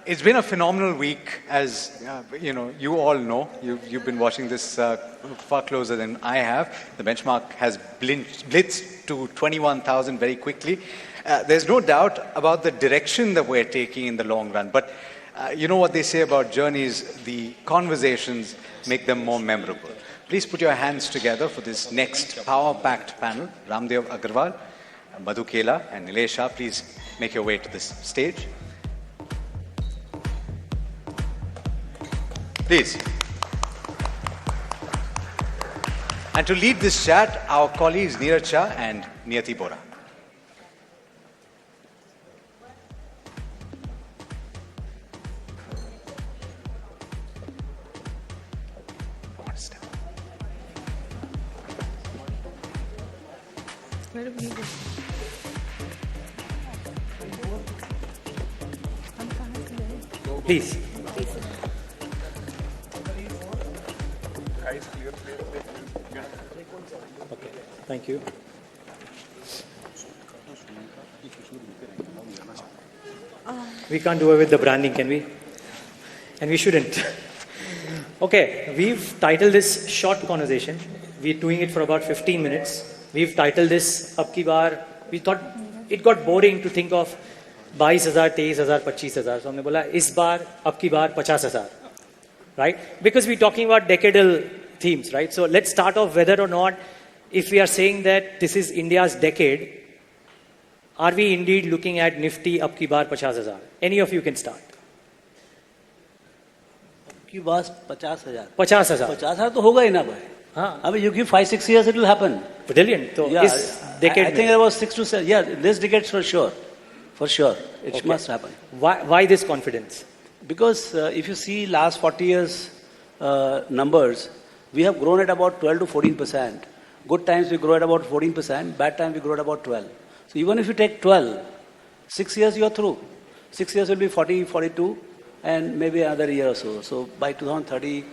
It's been a phenomenal week, as you all know. You've been watching this far closer than I have. The benchmark has blitzed to 21,000 very quickly. There's no doubt about the direction that we're taking in the long run. But you know what they say about journeys, the conversations make them more memorable. Please put your hands together for this next power-packed panel. Ramdev Agarwal, Madhu Kela and Nilesh Shah, please make your way to this stage. Please. And to lead this chat, our colleagues Neeraj Shah and Niyati Bora. Please. Okay, thank you. We can't do away with the branding, can we? And we shouldn't. Okay, we've titled this short conversation. We're doing it for about 15 minutes. We've titled this Abki Baar. We thought it got boring to think of 22,000, 23,000, 25,000. So हमने बोला इस बार Abki Baar 50,000, right? Because we're talking about decadal themes, right? So let's start off whether or not, if we are saying that this is India's decade, are we indeed looking at Nifty Abki Baar 50,000? Any of you can start. Abki Baar 50,000. 50,000. 50,000 तो होगा ही ना भाई. हाँ. I mean, you give 5-6 years, it will happen. Brilliant. So yeah, this decade. I think about 6 to 7. Yeah, this decade for sure. For sure, it must happen. Why this confidence? Because if you see last 40 years numbers, we have grown at about 12 to 14%. Good times we grow at about 14%. Bad times we grow at about 12. So even if you take 12, 6 years you are through. 6 years will be 40, 42, and maybe another year or so. So by 2030,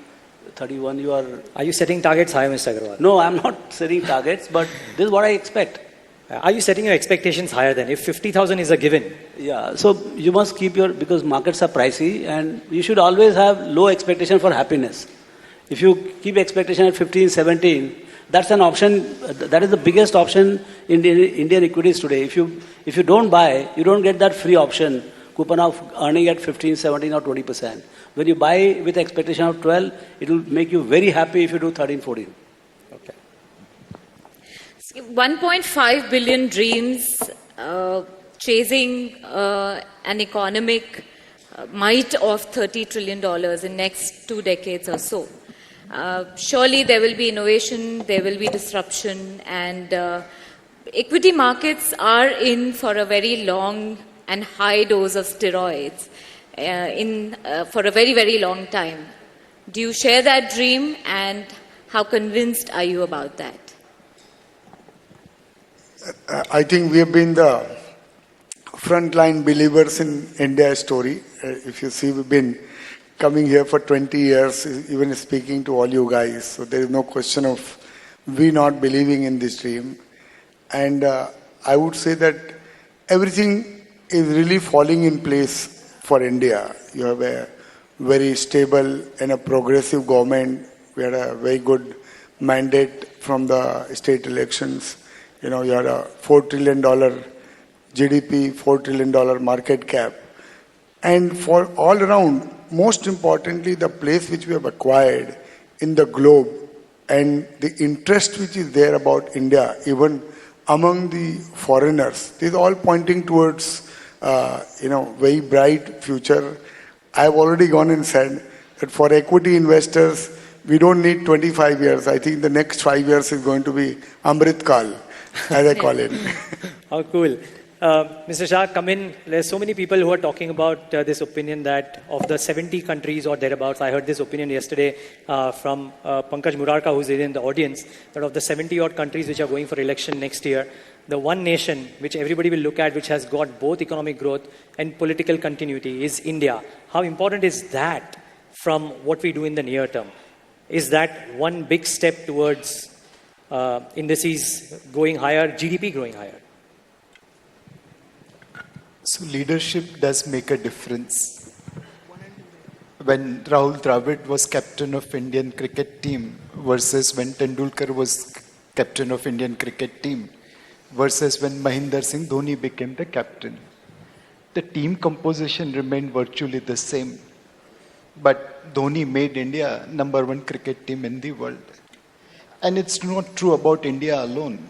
31, you are. Are you setting targets higher, Mr. Agarwal? No, I'm not setting targets, but this is what I expect. Are you setting your expectations higher then? If 50,000 is a given. Yeah, so you must keep because markets are pricey and you should always have low expectation for happiness. If you keep expectation at 15, 17, that's an option, that is the biggest option in Indian equities today. If you don't buy, you don't get that free option, coupon of earning at 15, 17 or 20%. When you buy with expectation of 12, it will make you very happy if you do 13, 14. 1.5 billion dreams, chasing an economic might of $30 trillion in next 2 decades or so. Surely there will be innovation, there will be disruption, and equity markets are in for a very long and high dose of steroids for a very, very long time. Do you share that dream, and how convinced are you about that? I think we have been the frontline believers in India's story. If you see, we've been coming here for 20 years, even speaking to all you guys. So there is no question of we not believing in this dream. And I would say that everything is really falling in place for India. You have a very stable and a progressive government. We had a very good mandate from the state elections. You know, you had a $4 trillion GDP, $4 trillion market cap. And for all around, most importantly, the place which we have acquired in the globe and the interest which is there about India, even among the foreigners, this is all pointing towards, very bright future. I have already gone and said that for equity investors, we don't need 25 years. I think the next 5 years is going to be Amrit Kal, as I call it. How cool. Mr. Shah, come in. There's so many people who are talking about this opinion that of the 70 countries or thereabouts, I heard this opinion yesterday from Pankaj Murarka, who's in the audience, that of the 70 odd countries which are going for election next year, the one nation which everybody will look at, which has got both economic growth and political continuity, is India. How important is that from what we do in the near term? Is that one big step towards indices going higher, GDP growing higher? So leadership does make a difference. when Rahul Dravid was captain of Indian cricket team versus when Tendulkar was captain of Indian cricket team versus when Mahinder Singh Dhoni became the captain. The team composition remained virtually the same. But Dhoni made India #1 cricket team in the world. And it's not true about India alone.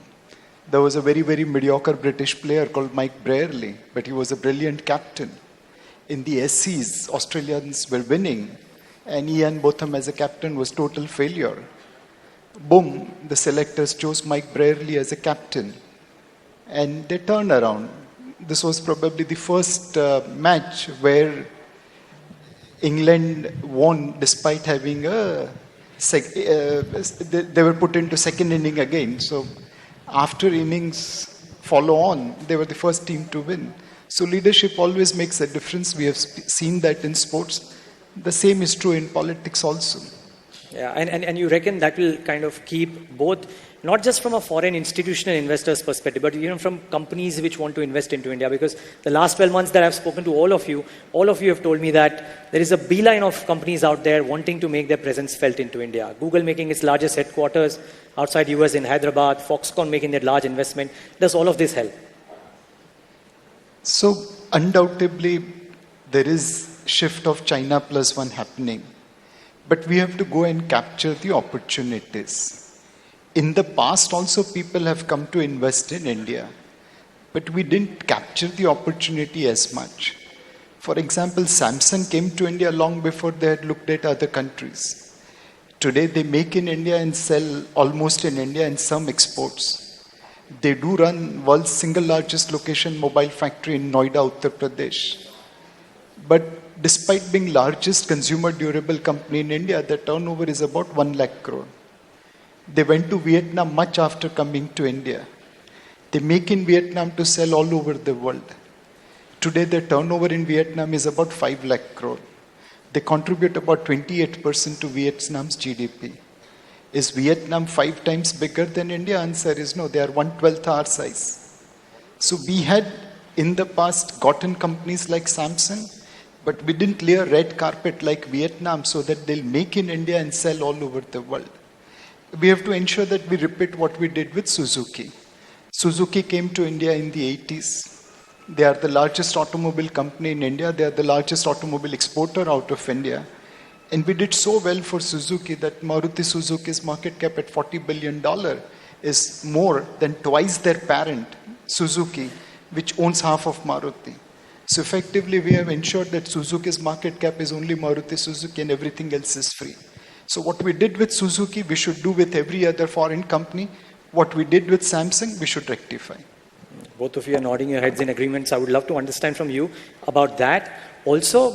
There was a very, very mediocre British player called Mike Brearley, but he was a brilliant captain. In the SCs, Australians were winning, and Ian Botham as a captain was total failure. Boom, the selectors chose Mike Brearley as a captain, and they turned around. This was probably the first match where England won despite having they were put into second inning again. So after innings follow on, they were the first team to win. So leadership always makes a difference. We have seen that in sports. The same is true in politics also. Yeah, and you reckon that will kind of keep both, not just from a foreign institutional investors perspective, but even from companies which want to invest into India? Because the last 12 months that I've spoken to all of you have told me that there is a beeline of companies out there wanting to make their presence felt into India. Google making its largest headquarters outside US in Hyderabad, Foxconn making their large investment. Does all of this help? So undoubtedly, there is shift of China plus one happening. But we have to go and capture the opportunities. In the past also people have come to invest in India, but we didn't capture the opportunity as much. For example, Samsung came to India long before they had looked at other countries. Today they make in India and sell almost in India and some exports. They do run world's single largest location mobile factory in Noida, Uttar Pradesh. But despite being largest consumer durable company in India, the turnover is about 1 lakh crore. They went to Vietnam much after coming to India. They make in Vietnam to sell all over the world. Today their turnover in Vietnam is about 5 lakh crore. They contribute about 28% to Vietnam's GDP. Is Vietnam 5 times bigger than India? Answer is no, they are 1/12 our size. So we had in the past gotten companies like Samsung, but we didn't lay a red carpet like Vietnam so that they'll make in India and sell all over the world. We have to ensure that we repeat what we did with Suzuki. Suzuki came to India in the 80s. They are the largest automobile company in India. They are the largest automobile exporter out of India. And we did so well for Suzuki that Maruti Suzuki's market cap at $40 billion is more than twice their parent, Suzuki, which owns half of Maruti. So effectively, we have ensured that Suzuki's market cap is only Maruti Suzuki and everything else is free. So what we did with Suzuki, we should do with every other foreign company. What we did with Samsung, we should rectify. Both of you are nodding your heads in agreements. I would love to understand from you about that. Also,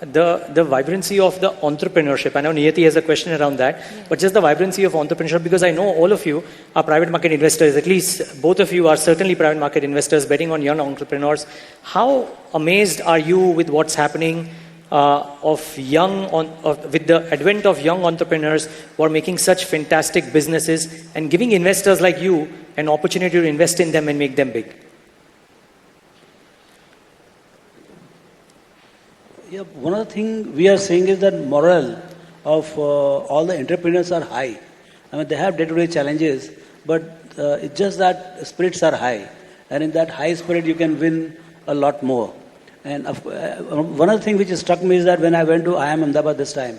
the vibrancy of the entrepreneurship. I know Niyati has a question around that, but just the vibrancy of entrepreneurship, because I know all of you are private market investors. At least both of you are certainly private market investors betting on young entrepreneurs. How amazed are you with what's happening with the advent of young entrepreneurs who are making such fantastic businesses and giving investors like you an opportunity to invest in them and make them big? Yeah, one of the things we are seeing is that morale of all the entrepreneurs are high. I mean, they have day-to-day challenges, but it's just that spirits are high. And in that high spirit, you can win a lot more. And one of the things which struck me is that when I went to IIM Ahmedabad this time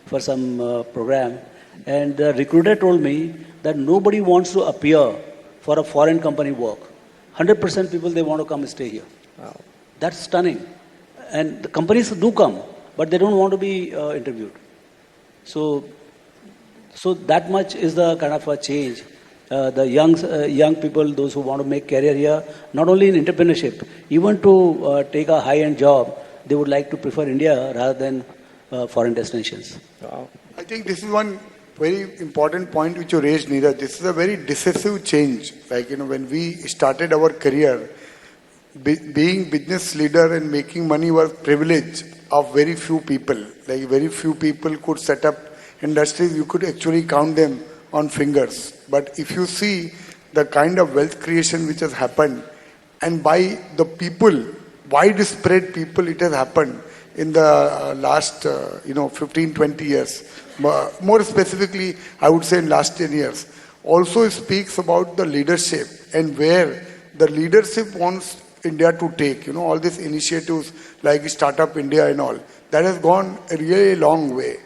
for some program, and the recruiter told me that nobody wants to appear for a foreign company work. 100% people, they want to come and stay here. Wow. That's stunning. And the companies do come, but they don't want to be interviewed. So that much is the kind of a change. The young people, those who want to make career here, not only in entrepreneurship, even to take a high-end job, they would like to prefer India rather than foreign destinations. Wow. I think this is one very important point which you raised, Neeraj. This is a very decisive change. Like, when we started our career, being business leader and making money was privilege of very few people. Like, very few people could set up industries. You could actually count them on fingers. But if you see the kind of wealth creation which has happened, and by the people widespread people it has happened in the last 15, 20 years. More specifically, I would say in last 10 years. Also speaks about the leadership and where the leadership wants India to take. All these initiatives like Startup India and all. That has gone a really long way.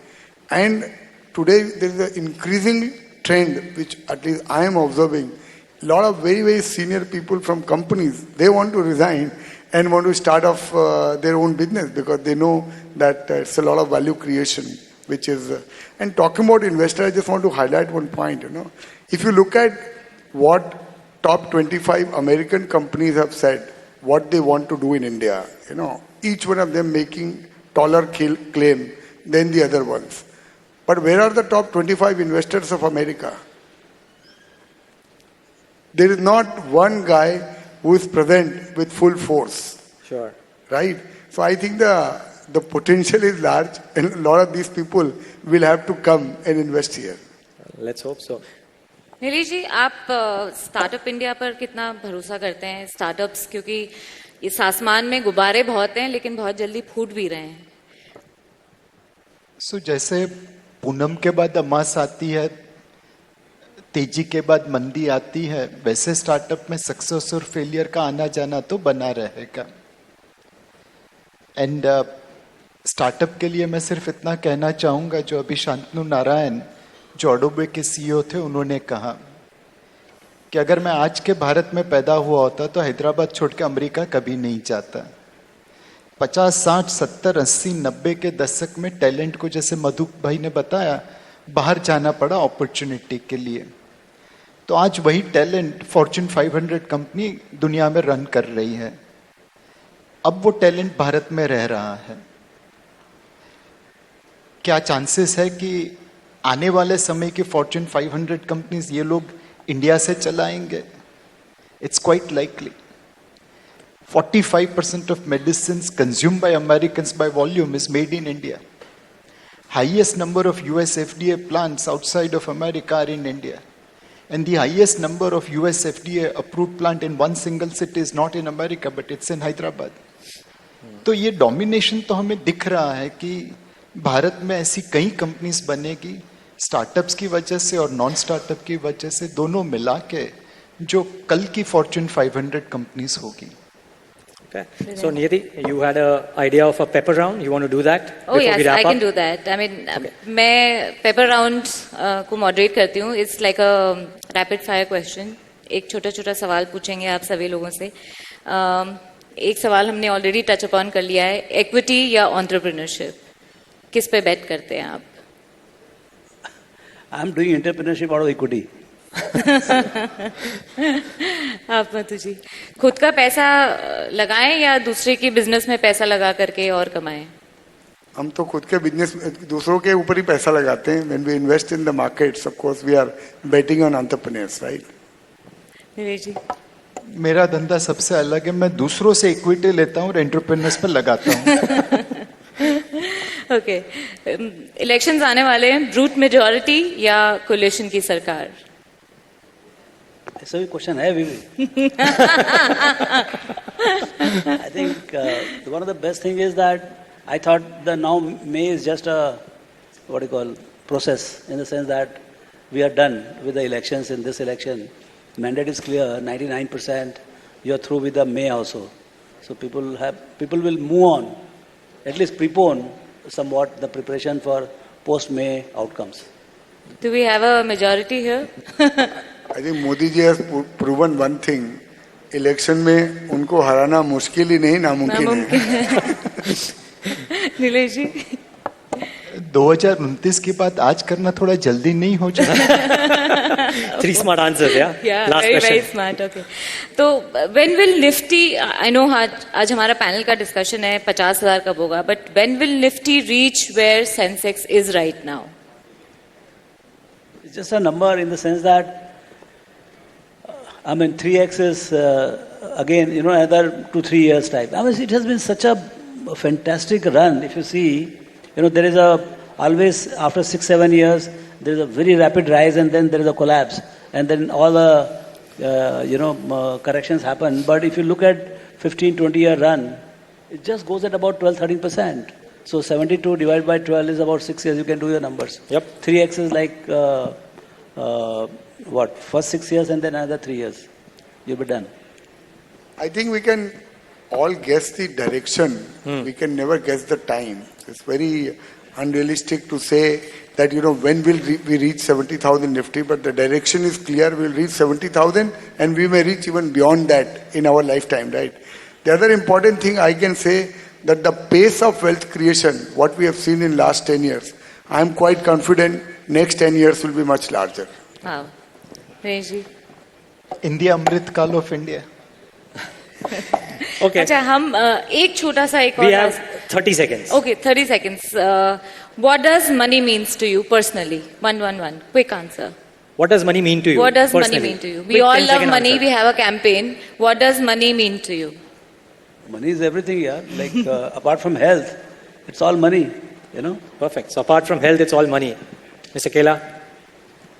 And today there is an increasing trend, which at least I am observing. A lot of very, very senior people from companies, they want to resign and want to start off their own business because they know that it's a lot of value creation, which is... and talking about investor, I just want to highlight one point, If you look at what top 25 American companies have said, what they want to do in India, each one of them making taller claim than the other ones. But where are the top 25 investors of America? There is not one guy who is present with full force. Sure. Right? So I think the potential is large and a lot of these people will have to come and invest here. Let's hope so. Nilesh जी, आप startup India पर कितना भरोसा करते हैं? Startups, क्योंकि इस आसमान में गुब्बारे बहुत हैं लेकिन बहुत जल्दी फूट भी रहे हैं. जैसे पूनम के बाद अमास आती है, तेजी के बाद मंदी आती है, वैसे स्टार्टअप में सक्सेस और फेलियर का आना जाना तो बना रहेगा. एंड स्टार्टअप के लिए मैं सिर्फ इतना कहना चाहूंगा, जो अभी शांतनु नारायण जो अडोबे के सीईओ थे, उन्होंने कहा कि अगर मैं आज के भारत में पैदा हुआ होता तो हैदराबाद छोड़ के अमेरिका कभी नहीं जाता. 50, 60, 70, 80, 90 के दशक में टैलेंट को, जैसे मधु भाई ने बताया, बाहर जाना पड़ा अपॉर्चुनिटी के लिए. तो आज वही टैलेंट फॉर्च्यून 500 कंपनी दुनिया में रन कर रही है. अब वो टैलेंट भारत में रह रहा है. क्या चांसेस है कि आने वाले समय की फॉर्च्यून 500 कंपनीज ये लोग इंडिया से चलाएंगे? It's quite likely. 45% of medicines consumed by Americans by volume is made in India. Highest number of US FDA plants outside of America are in India. And the highest number of US FDA approved plant in one single city is not in America, but it's in Hyderabad. तो ये domination तो हमें दिख रहा है कि भारत में ऐसी कई कंपनीज बनेगी स्टार्टअप्स की वजह से और नॉन स्टार्टअप की वजह से, दोनों मिला के जो कल की फॉर्च्यून 500 कंपनीज होगी. Okay. So Niyati, you had an idea of a pepper round. You want to do that? Oh yes, I can do that. I mean, मैं pepper round को moderate करती हूँ. It's like a rapid fire question. एक छोटा छोटा सवाल पूछेंगे आप सभी लोगों से. एक सवाल हमने already touch upon कर लिया है. Equity या entrepreneurship? किस पे bet करते हैं आप? I'm doing entrepreneurship out of equity. आप मतु जी, खुद का पैसा लगाएं या दूसरे की बिजनेस में पैसा लगा करके और कमाएं? हम तो खुद के बिजनेस, दूसरों के ऊपर ही पैसा लगाते हैं. When we invest in the markets, of course, we are betting on entrepreneurs, right? Nilesh जी, मेरा धंधा सबसे अलग है. मैं दूसरों से इक्विटी लेता हूँ और एंटरप्रेन्योर्स पर लगाता हूँ. ओके. इलेक्शंस आने वाले हैं, ब्रूट मेजॉरिटी या कोलिशन की सरकार? ऐसा भी क्वेश्चन है अभी भी. I think one of the best thing is that I thought the now May is just a process, in the sense that we are done with the elections. In this election, mandate is clear, 99%. You are through with the May also, so people will move on, at least prepone somewhat the preparation for post May outcomes. Do we have a majority here? I think Modi ji has proven one thing. Election में उनको हराना मुश्किल ही नहीं, नामुमकिन है. नीलेश जी, 2029 की बात आज करना थोड़ा जल्दी नहीं हो जाए? 3 smart answers, yeah? Yeah, Last very, question. very smart. Okay. तो when will Nifty? I know आज हमारा पैनल का डिस्कशन है 50,000 कब होगा, but when will Nifty reach where Sensex is right now? It's just a number in the sense that, 3x is again, another 2-3 years type. It has been such a fantastic run. If you see, there is always after 6-7 years, there is a very rapid rise and then there is a collapse. And then all the, corrections happen. But if you look at 15-20 year run, It just goes at about 12-13%. So 72 divided by 12 is about 6 years. You can do your numbers. Yep. 3x is like, what? First 6 years and then another 3 years. You'll be done. I think we can all guess the direction. We can never guess the time. It's very unrealistic to say that, when will we reach 70,000 Nifty, but the direction is clear. We'll reach 70,000 and we may reach even beyond that in our lifetime, right? The other important thing I can say that the pace of wealth creation, what we have seen in last 10 years, I am quite confident next 10 years will be much larger. Wow. Reji. India Amrit Kal of India. Okay. अच्छा हम एक छोटा सा एक We और have 30 seconds. Okay, 30 seconds. What does money means to you personally? One. Quick answer. What does money mean to you? What does personally? money mean to you? We Quick all 10 love second money. answer. We have a campaign. What does money mean to you? Money is everything, yeah. Like, apart from health, it's all money, Perfect. So apart from health, it's all money. Mr. Kela?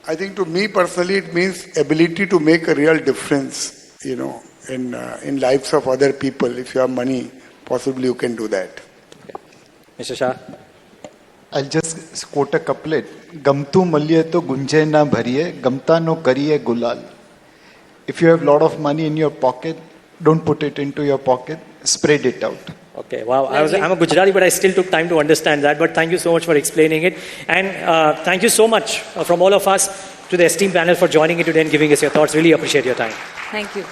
I think to me personally, it means ability to make a real difference, in lives of other people. If you have money, possibly you can do that. Mr. Shah? I'll just quote a couplet. Gamtu malye to gunje na bhariye, gamta no kariye gulal. If you have a lot of money in your pocket, don't put it into your pocket, spread it out. Okay, wow. I'm a Gujarati, but I still took time to understand that. But thank you so much for explaining it. And thank you so much from all of us to the esteemed panel for joining in today and giving us your thoughts. Really appreciate your time. Thank you.